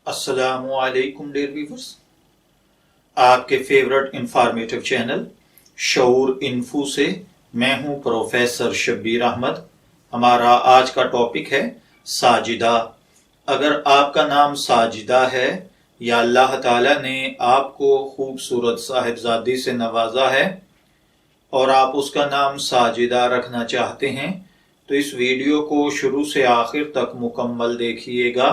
السلام علیکم dear viewers, آپ کے فیورٹ انفارمیٹو چینل شعور انفو سے میں ہوں پروفیسر شبیر احمد۔ ہمارا آج کا ٹاپک ہے ساجدہ۔ اگر آپ کا نام ساجدہ ہے یا اللہ تعالیٰ نے آپ کو خوبصورت صاحبزادی سے نوازا ہے اور آپ اس کا نام ساجدہ رکھنا چاہتے ہیں تو اس ویڈیو کو شروع سے آخر تک مکمل دیکھیے گا،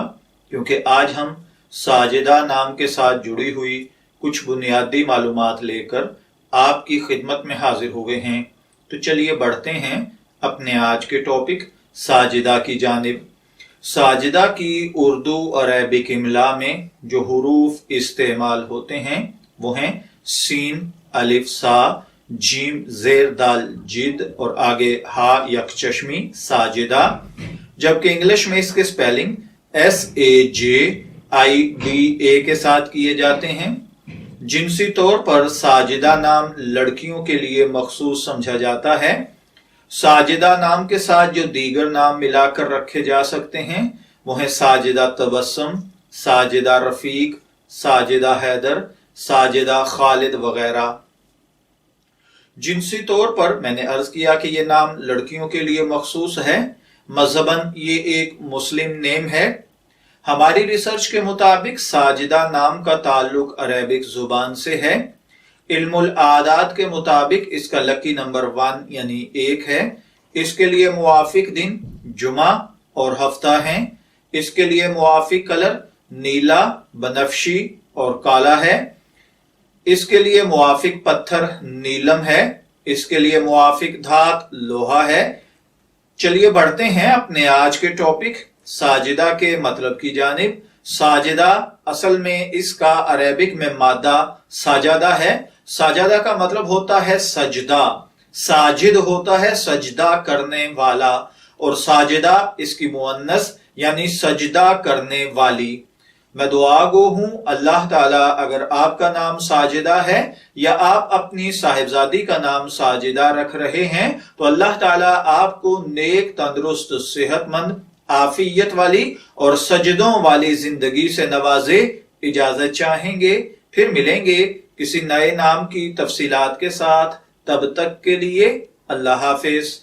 کیونکہ آج ہم ساجدہ نام کے ساتھ جڑی ہوئی کچھ بنیادی معلومات لے کر آپ کی خدمت میں حاضر ہوئے ہیں۔ تو چلیے بڑھتے ہیں اپنے آج کے ٹاپک ساجدہ کی جانب۔ ساجدہ کی اردو اور عربک املا میں جو حروف استعمال ہوتے ہیں وہ ہیں سین، الف، سا، جیم، زیر، دال، جد اور آگے ہا یک چشمی ساجدہ، جبکہ انگلش میں اس کے سپیلنگ SAJIDA کے ساتھ کیے جاتے ہیں۔ جنسی طور پر ساجدہ نام لڑکیوں کے لیے مخصوص سمجھا جاتا ہے۔ ساجدہ نام کے ساتھ جو دیگر نام ملا کر رکھے جا سکتے ہیں وہ ہیں ساجدہ تبسم، ساجدہ رفیق، ساجدہ حیدر، ساجدہ خالد وغیرہ۔ جنسی طور پر میں نے عرض کیا کہ یہ نام لڑکیوں کے لیے مخصوص ہے۔ مذہباً یہ ایک مسلم نیم ہے۔ ہماری ریسرچ کے مطابق ساجدہ نام کا تعلق عربک زبان سے ہے۔ علم العادات کے مطابق اس کا لکی نمبر 1 یعنی 1 ہے۔ اس کے لیے موافق دن جمعہ اور ہفتہ ہیں۔ اس کے لیے موافق کلر نیلا، بنفشی اور کالا ہے۔ اس کے لیے موافق پتھر نیلم ہے۔ اس کے لیے موافق دھات لوہا ہے۔ چلیے بڑھتے ہیں اپنے آج کے ٹاپک ساجدہ کے مطلب کی جانب۔ ساجدہ اصل میں اس کا عربک میں مادہ ساجدہ ہے۔ ساجدہ کا مطلب ہوتا ہے سجدہ، ساجد ہوتا ہے سجدہ کرنے والا، اور ساجدہ اس کی مؤنث یعنی سجدہ کرنے والی۔ میں دعا گو ہوں اللہ تعالیٰ اگر آپ کا نام ساجدہ ہے یا آپ اپنی صاحبزادی کا نام ساجدہ رکھ رہے ہیں تو اللہ تعالیٰ آپ کو نیک، تندرست، صحت مند، عافیت والی اور سجدوں والی زندگی سے نوازے۔ اجازت چاہیں گے، پھر ملیں گے کسی نئے نام کی تفصیلات کے ساتھ۔ تب تک کے لیے اللہ حافظ۔